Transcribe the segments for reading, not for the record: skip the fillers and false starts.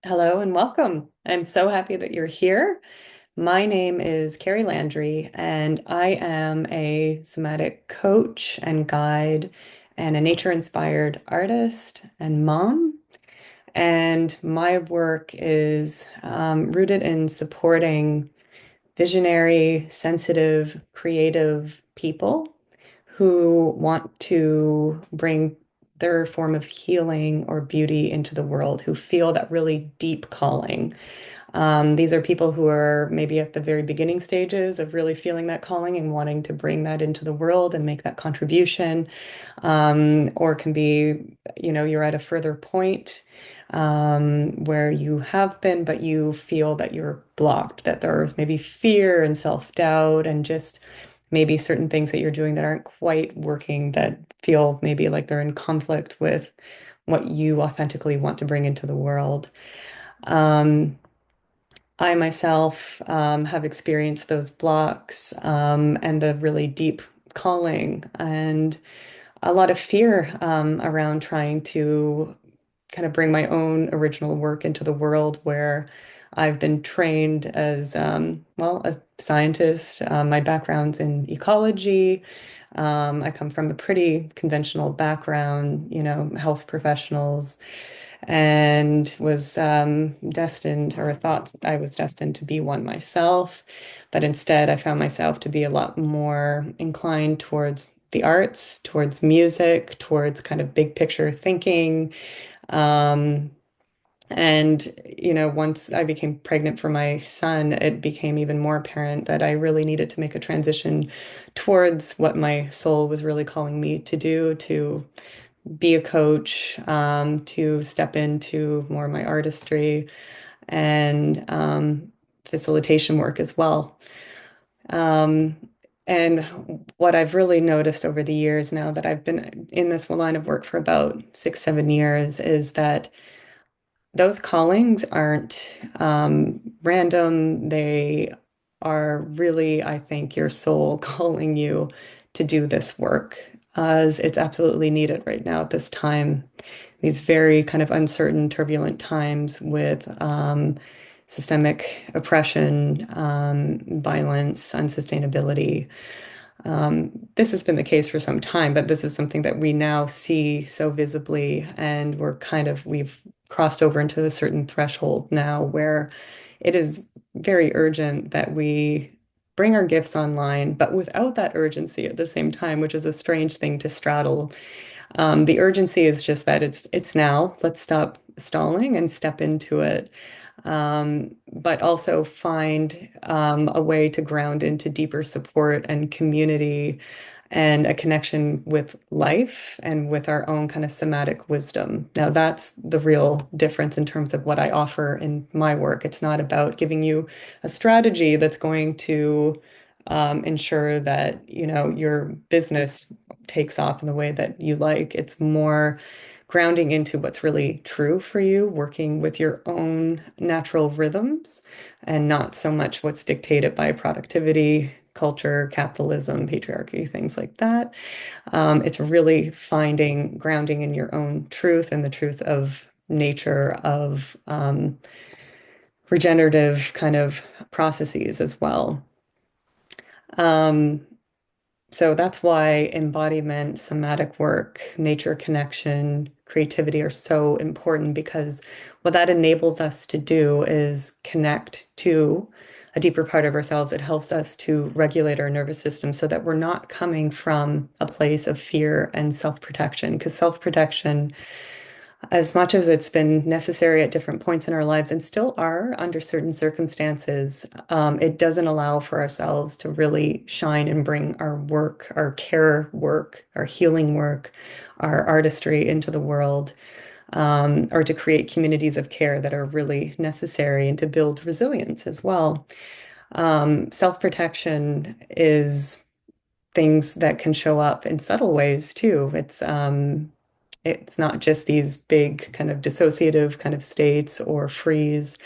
Hello and welcome. I'm so happy that you're here. My name is Kerri Landry, and I am a somatic coach and guide and a nature-inspired artist and mom. And my work is rooted in supporting visionary, sensitive, creative people who want to bring their form of healing or beauty into the world, who feel that really deep calling. These are people who are maybe at the very beginning stages of really feeling that calling and wanting to bring that into the world and make that contribution. Or can be, you're at a further point where you have been, but you feel that you're blocked, that there's maybe fear and self-doubt and just maybe certain things that you're doing that aren't quite working, that feel maybe like they're in conflict with what you authentically want to bring into the world. Um, I myself have experienced those blocks and the really deep calling and a lot of fear around trying to kind of bring my own original work into the world where I've been trained as, a scientist. My background's in ecology. I come from a pretty conventional background, health professionals, and was destined or thought I was destined to be one myself. But instead, I found myself to be a lot more inclined towards the arts, towards music, towards kind of big picture thinking. Um, once I became pregnant for my son, it became even more apparent that I really needed to make a transition towards what my soul was really calling me to do, to be a coach, to step into more of my artistry and facilitation work as well. Um, and what I've really noticed over the years now that I've been in this line of work for about 6, 7 years is that those callings aren't random. They are really, I think, your soul calling you to do this work, as it's absolutely needed right now at this time. These very kind of uncertain, turbulent times with systemic oppression, violence, unsustainability. This has been the case for some time, but this is something that we now see so visibly, and we've crossed over into a certain threshold now where it is very urgent that we bring our gifts online, but without that urgency at the same time, which is a strange thing to straddle. The urgency is just that it's now. Let's stop stalling and step into it. But also find a way to ground into deeper support and community and a connection with life and with our own kind of somatic wisdom. Now, that's the real difference in terms of what I offer in my work. It's not about giving you a strategy that's going to ensure that, your business takes off in the way that you like. It's more grounding into what's really true for you, working with your own natural rhythms and not so much what's dictated by productivity, culture, capitalism, patriarchy, things like that. It's really finding grounding in your own truth and the truth of nature, of regenerative kind of processes as well. Um, So that's why embodiment, somatic work, nature connection, creativity are so important because what that enables us to do is connect to a deeper part of ourselves. It helps us to regulate our nervous system so that we're not coming from a place of fear and self-protection, because self-protection, as much as it's been necessary at different points in our lives and still are under certain circumstances, it doesn't allow for ourselves to really shine and bring our work, our care work, our healing work, our artistry into the world, or to create communities of care that are really necessary and to build resilience as well. Self-protection is things that can show up in subtle ways too. It's not just these big kind of dissociative kind of states or freeze.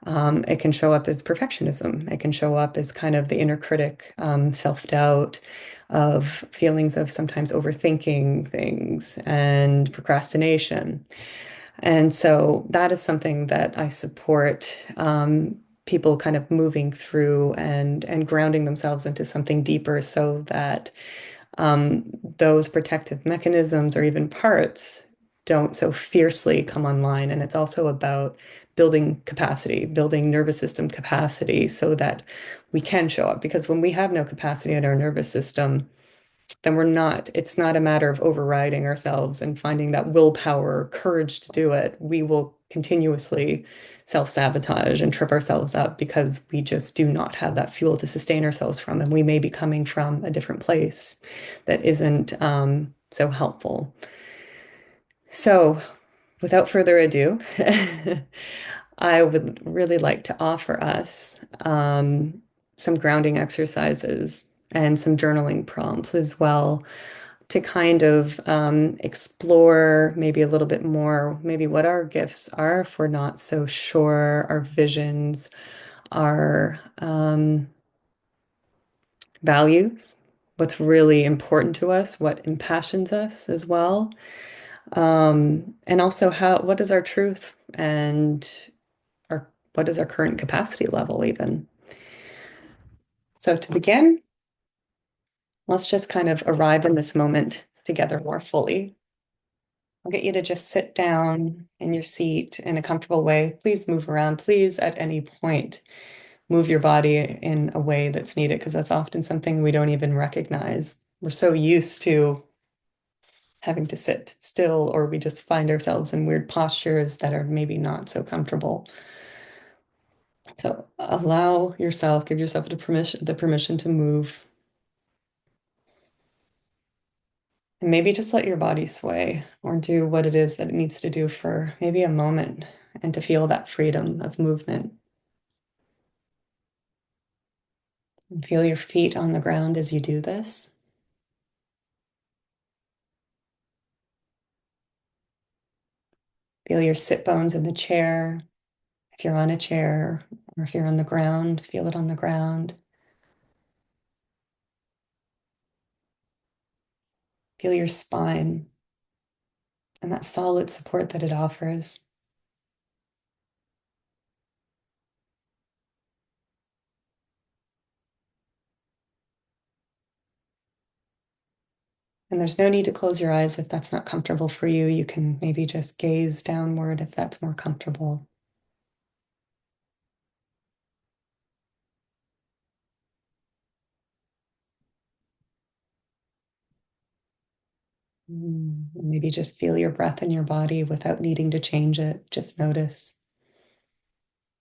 It can show up as perfectionism. It can show up as kind of the inner critic, self-doubt, of feelings of sometimes overthinking things and procrastination. And so that is something that I support people kind of moving through and grounding themselves into something deeper so that those protective mechanisms or even parts don't so fiercely come online. And it's also about building capacity, building nervous system capacity so that we can show up. Because when we have no capacity in our nervous system, then it's not a matter of overriding ourselves and finding that willpower or courage to do it. We will continuously self-sabotage and trip ourselves up because we just do not have that fuel to sustain ourselves from. And we may be coming from a different place that isn't so helpful. So, without further ado, I would really like to offer us some grounding exercises and some journaling prompts as well to kind of explore maybe a little bit more, maybe what our gifts are if we're not so sure, our visions, our values, what's really important to us, what impassions us as well. And also what is our truth and what is our current capacity level even. So to begin, let's just kind of arrive in this moment together more fully. I'll get you to just sit down in your seat in a comfortable way. Please move around. Please, at any point, move your body in a way that's needed because that's often something we don't even recognize. We're so used to having to sit still, or we just find ourselves in weird postures that are maybe not so comfortable. So allow yourself, give yourself the permission to move. And maybe just let your body sway or do what it is that it needs to do for maybe a moment and to feel that freedom of movement. And feel your feet on the ground as you do this. Feel your sit bones in the chair. If you're on a chair or if you're on the ground, feel it on the ground. Feel your spine and that solid support that it offers. And there's no need to close your eyes if that's not comfortable for you. You can maybe just gaze downward if that's more comfortable. Maybe just feel your breath in your body without needing to change it. Just notice.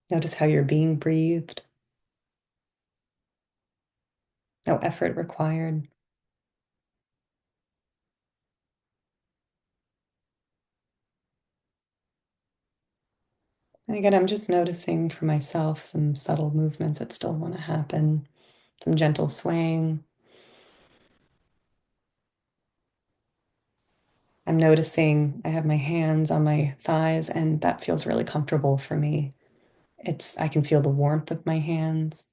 Notice how you're being breathed. No effort required. And again, I'm just noticing for myself some subtle movements that still want to happen, some gentle swaying. I'm noticing I have my hands on my thighs, and that feels really comfortable for me. I can feel the warmth of my hands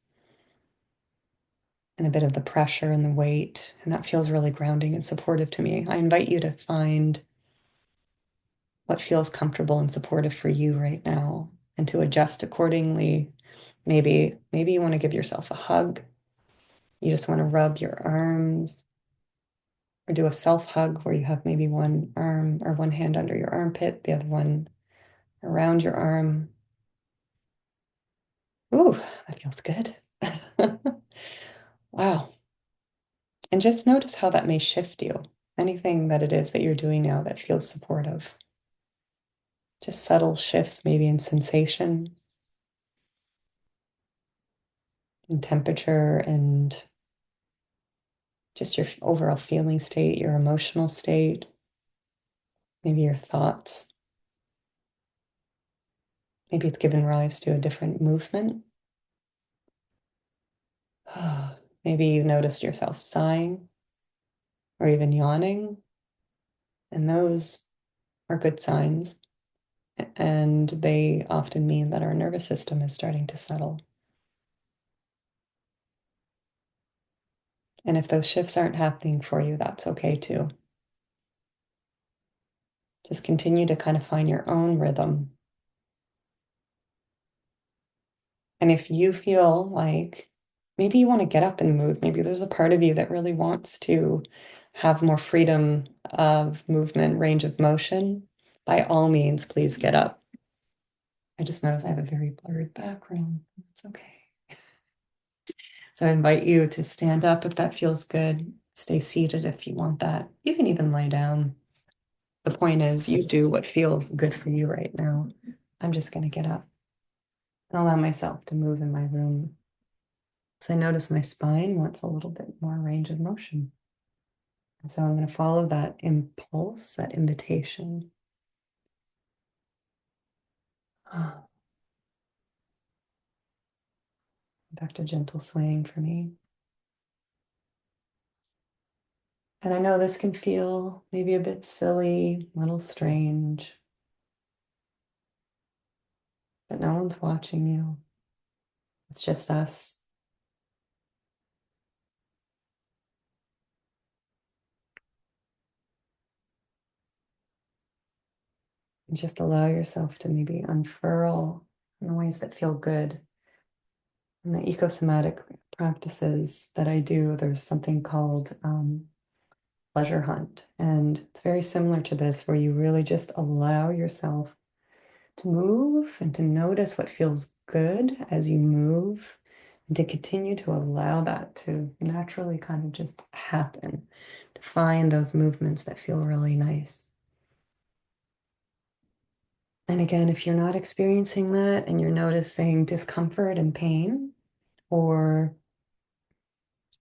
and a bit of the pressure and the weight, and that feels really grounding and supportive to me. I invite you to find what feels comfortable and supportive for you right now and to adjust accordingly. Maybe you want to give yourself a hug. You just want to rub your arms or do a self hug where you have maybe one arm or one hand under your armpit, the other one around your arm. Ooh, that feels good. Wow. And just notice how that may shift you. Anything that it is that you're doing now that feels supportive. Just subtle shifts, maybe in sensation, in temperature, and just your overall feeling state, your emotional state, maybe your thoughts. Maybe it's given rise to a different movement. Maybe you noticed yourself sighing or even yawning, and those are good signs. And they often mean that our nervous system is starting to settle. And if those shifts aren't happening for you, that's okay too. Just continue to kind of find your own rhythm. And if you feel like maybe you want to get up and move, maybe there's a part of you that really wants to have more freedom of movement, range of motion, by all means, please get up. I just noticed I have a very blurred background. It's okay. So I invite you to stand up if that feels good. Stay seated if you want that. You can even lie down. The point is, you do what feels good for you right now. I'm just going to get up and allow myself to move in my room. So I notice my spine wants a little bit more range of motion. And so I'm going to follow that impulse, that invitation. Back to gentle swaying for me. And I know this can feel maybe a bit silly, a little strange, but no one's watching you. It's just us. And just allow yourself to maybe unfurl in the ways that feel good. In the ecosomatic practices that I do, there's something called pleasure hunt. And it's very similar to this, where you really just allow yourself to move and to notice what feels good as you move, and to continue to allow that to naturally kind of just happen, to find those movements that feel really nice. And again, if you're not experiencing that and you're noticing discomfort and pain or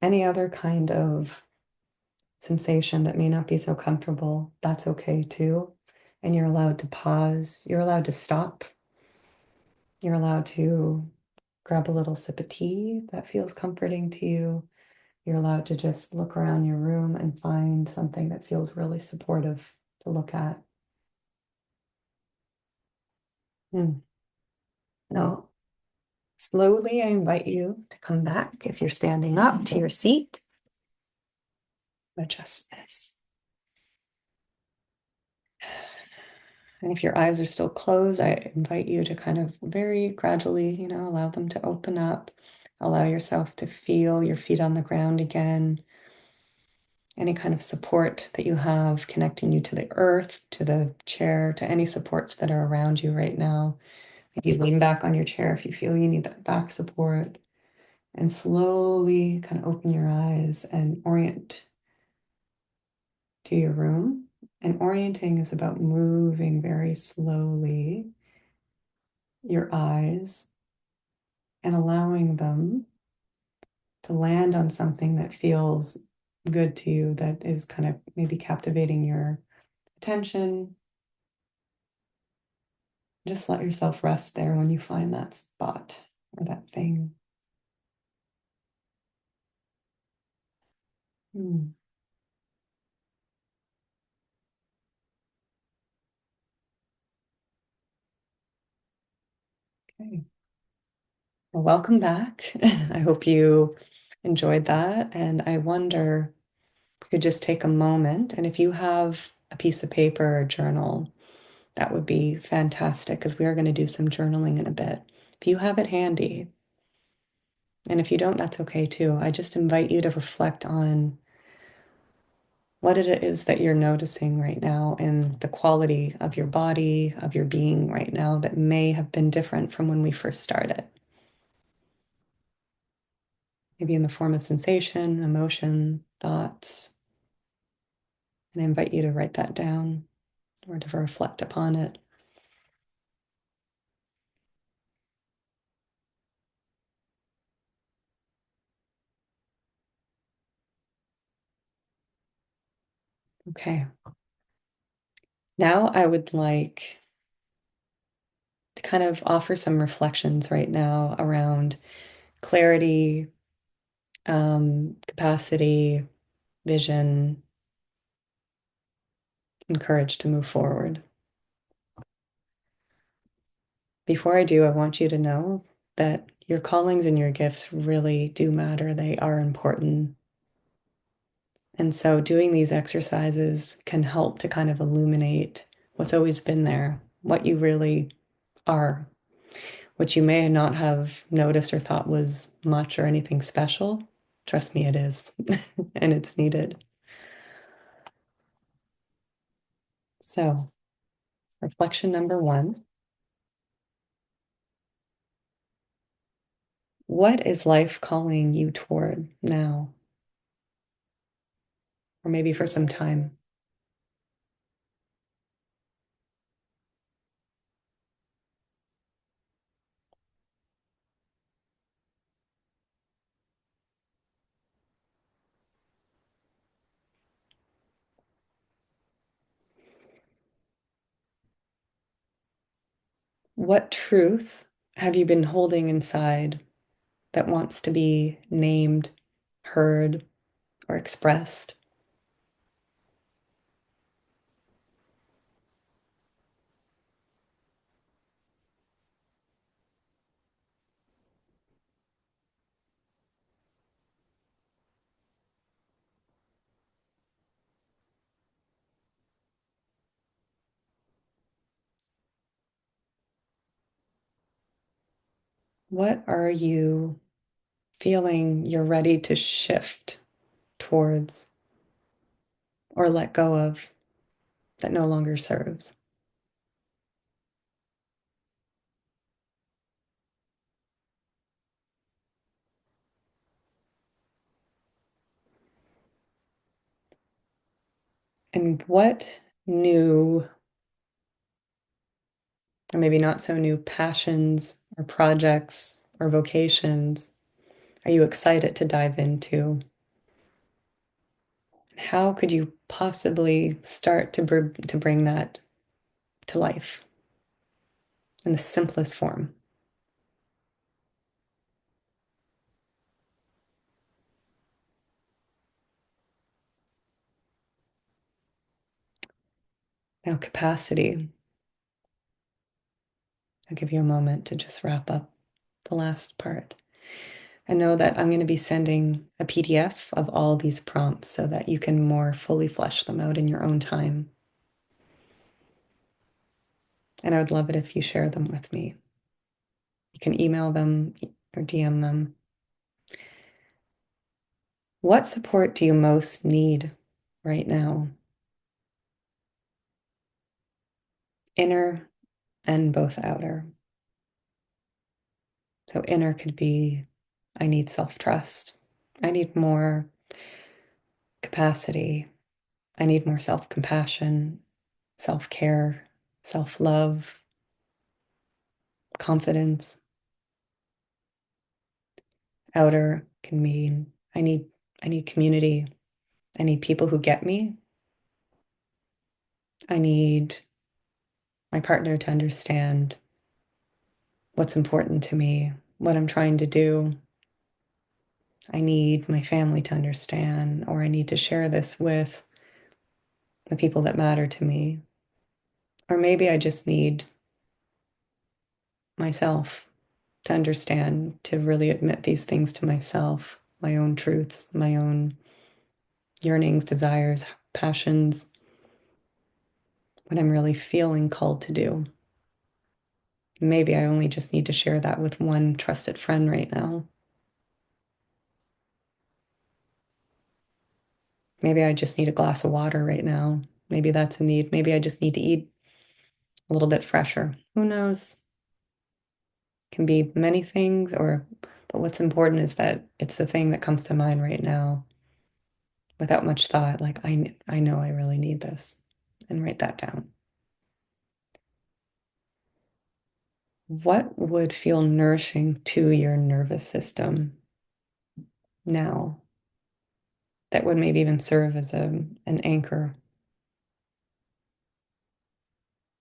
any other kind of sensation that may not be so comfortable, that's okay too. And you're allowed to pause, you're allowed to stop, you're allowed to grab a little sip of tea that feels comforting to you. You're allowed to just look around your room and find something that feels really supportive to look at. Hmm. Now, slowly, I invite you to come back if you're standing up to your seat. Adjust this. And if your eyes are still closed, I invite you to kind of very gradually, allow them to open up. Allow yourself to feel your feet on the ground again. Any kind of support that you have connecting you to the earth, to the chair, to any supports that are around you right now. Maybe lean back on your chair if you feel you need that back support. And slowly kind of open your eyes and orient to your room. And orienting is about moving very slowly your eyes and allowing them to land on something that feels good to you, that is kind of maybe captivating your attention. Just let yourself rest there when you find that spot or that thing. Hmm. Okay. Well, welcome back. I hope you enjoyed that. And I wonder if we could just take a moment. And if you have a piece of paper or journal, that would be fantastic, because we are going to do some journaling in a bit. If you have it handy, and if you don't, that's okay too. I just invite you to reflect on what it is that you're noticing right now in the quality of your body, of your being right now, that may have been different from when we first started. Maybe in the form of sensation, emotion, thoughts. And I invite you to write that down or to reflect upon it. Okay. Now I would like to kind of offer some reflections right now around clarity, capacity, vision, and courage to move forward. Before I do, I want you to know that your callings and your gifts really do matter. They are important. And so doing these exercises can help to kind of illuminate what's always been there, what you really are, which you may not have noticed or thought was much or anything special. Trust me, it is, and it's needed. So, reflection number one, what is life calling you toward now? Or maybe for some time. What truth have you been holding inside that wants to be named, heard, or expressed? What are you feeling you're ready to shift towards or let go of that no longer serves? And what new, or maybe not so new, passions or projects or vocations are you excited to dive into? How could you possibly start to bring that to life in the simplest form? Now, capacity. I'll give you a moment to just wrap up the last part. I know that I'm going to be sending a PDF of all these prompts so that you can more fully flesh them out in your own time. And I would love it if you share them with me. You can email them or DM them. What support do you most need right now? Inner and both outer. So, inner could be I need self trust, I need more capacity, I need more self compassion, self care, self love, confidence. Outer can mean I need community. I need people who get me. I need my partner to understand what's important to me, what I'm trying to do. I need my family to understand, or I need to share this with the people that matter to me. Or maybe I just need myself to understand, to really admit these things to myself, my own truths, my own yearnings, desires, passions, what I'm really feeling called to do. Maybe I only just need to share that with one trusted friend right now. Maybe I just need a glass of water right now. Maybe that's a need. Maybe I just need to eat a little bit fresher. Who knows? Can be many things, or but what's important is that it's the thing that comes to mind right now without much thought. Like I know I really need this, and write that down. What would feel nourishing to your nervous system now that would maybe even serve as an anchor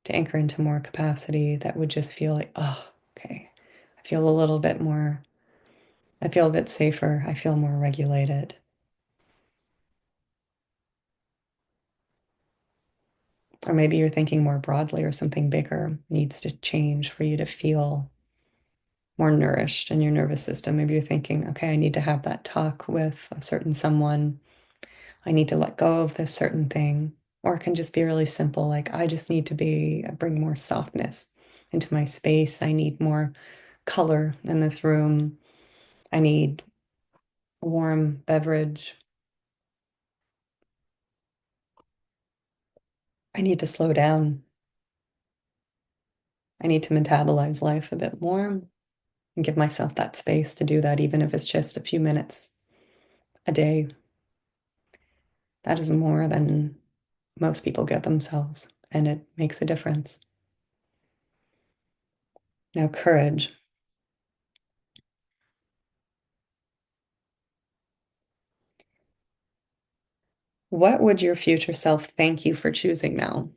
to anchor into more capacity that would just feel like, oh, okay, I feel a little bit more, I feel a bit safer, I feel more regulated. Or maybe you're thinking more broadly, or something bigger needs to change for you to feel more nourished in your nervous system. Maybe you're thinking, okay, I need to have that talk with a certain someone. I need to let go of this certain thing. Or it can just be really simple, like I just need to bring more softness into my space. I need more color in this room. I need a warm beverage. I need to slow down. I need to metabolize life a bit more and give myself that space to do that, even if it's just a few minutes a day. That is more than most people give themselves, and it makes a difference. Now, courage. What would your future self thank you for choosing now?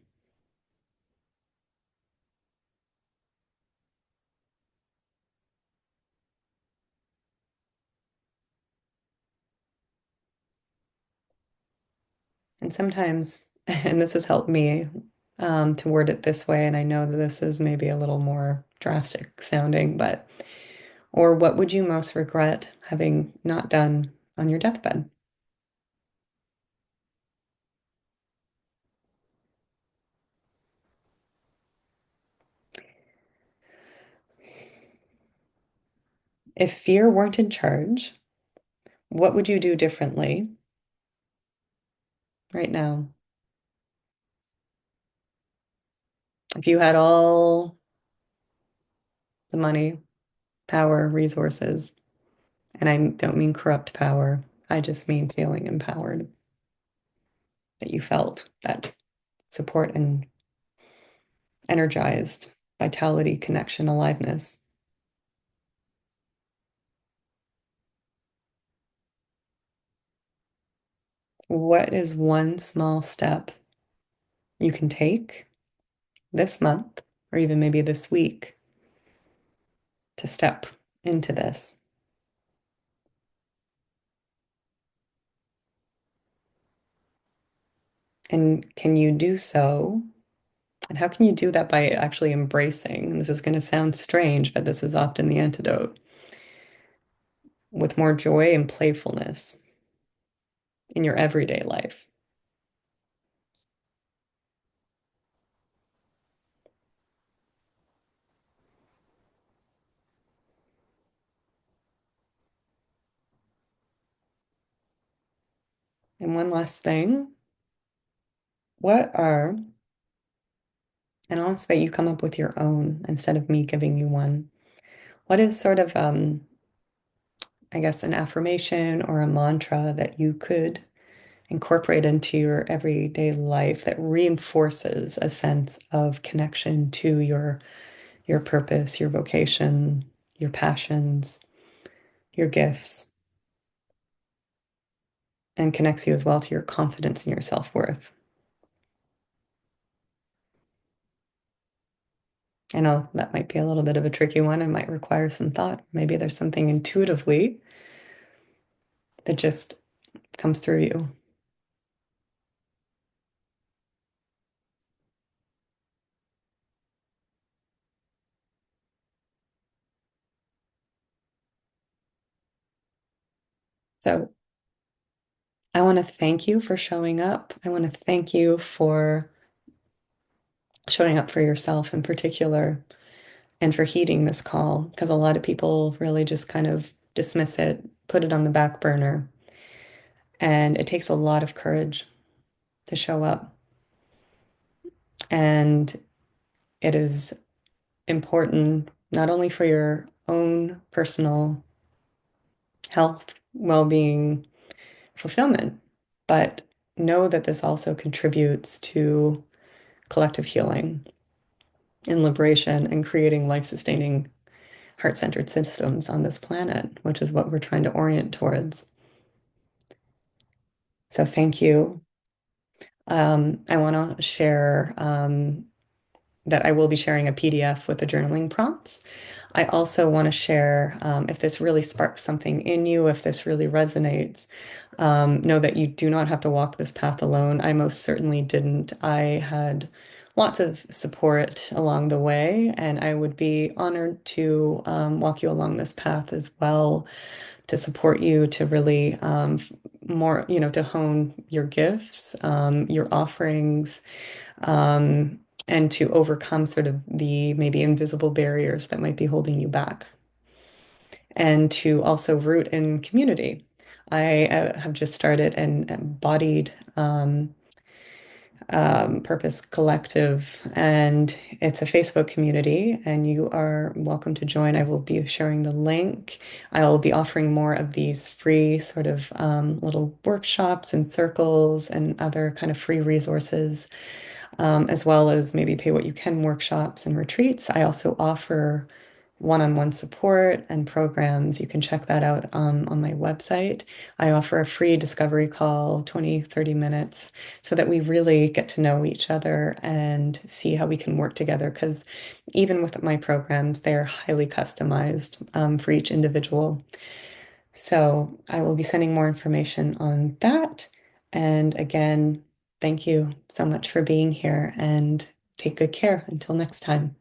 And sometimes, and this has helped me to word it this way, and I know that this is maybe a little more drastic sounding, but, or what would you most regret having not done on your deathbed? If fear weren't in charge, what would you do differently right now? If you had all the money, power, resources, and I don't mean corrupt power, I just mean feeling empowered, that you felt that support and energized vitality, connection, aliveness. What is one small step you can take this month, or even maybe this week, to step into this? And can you do so? And how can you do that by actually embracing? And this is going to sound strange, but this is often the antidote with more joy and playfulness in your everyday life. And one last thing, what are, and I'll ask that you come up with your own instead of me giving you one. What is sort of, I guess, an affirmation or a mantra that you could incorporate into your everyday life that reinforces a sense of connection to your purpose, your vocation, your passions, your gifts, and connects you as well to your confidence and your self-worth? I know that might be a little bit of a tricky one. It might require some thought. Maybe there's something intuitively that just comes through you. So I want to thank you for showing up. I want to thank you for showing up for yourself in particular and for heeding this call, because a lot of people really just kind of dismiss it, put it on the back burner. And it takes a lot of courage to show up. And it is important not only for your own personal health, well-being, fulfillment, but know that this also contributes to collective healing and liberation and creating life-sustaining, heart-centered systems on this planet, which is what we're trying to orient towards. So thank you. I want to share that I will be sharing a PDF with the journaling prompts. I also want to share, if this really sparks something in you, if this really resonates, know that you do not have to walk this path alone. I most certainly didn't. I had lots of support along the way, and I would be honored to walk you along this path as well, to support you, to really more, to hone your gifts, your offerings, um, and to overcome sort of the maybe invisible barriers that might be holding you back, and to also root in community. I have just started an embodied Purpose Collective, and it's a Facebook community, and you are welcome to join. I will be sharing the link. I will be offering more of these free sort of little workshops and circles and other kind of free resources, as well as maybe pay what you can workshops and retreats. I also offer one-on-one support and programs. You can check that out on my website. I offer a free discovery call, 20, 30 minutes, so that we really get to know each other and see how we can work together. Because even with my programs, they're highly customized for each individual. So I will be sending more information on that. And again, thank you so much for being here and take good care until next time.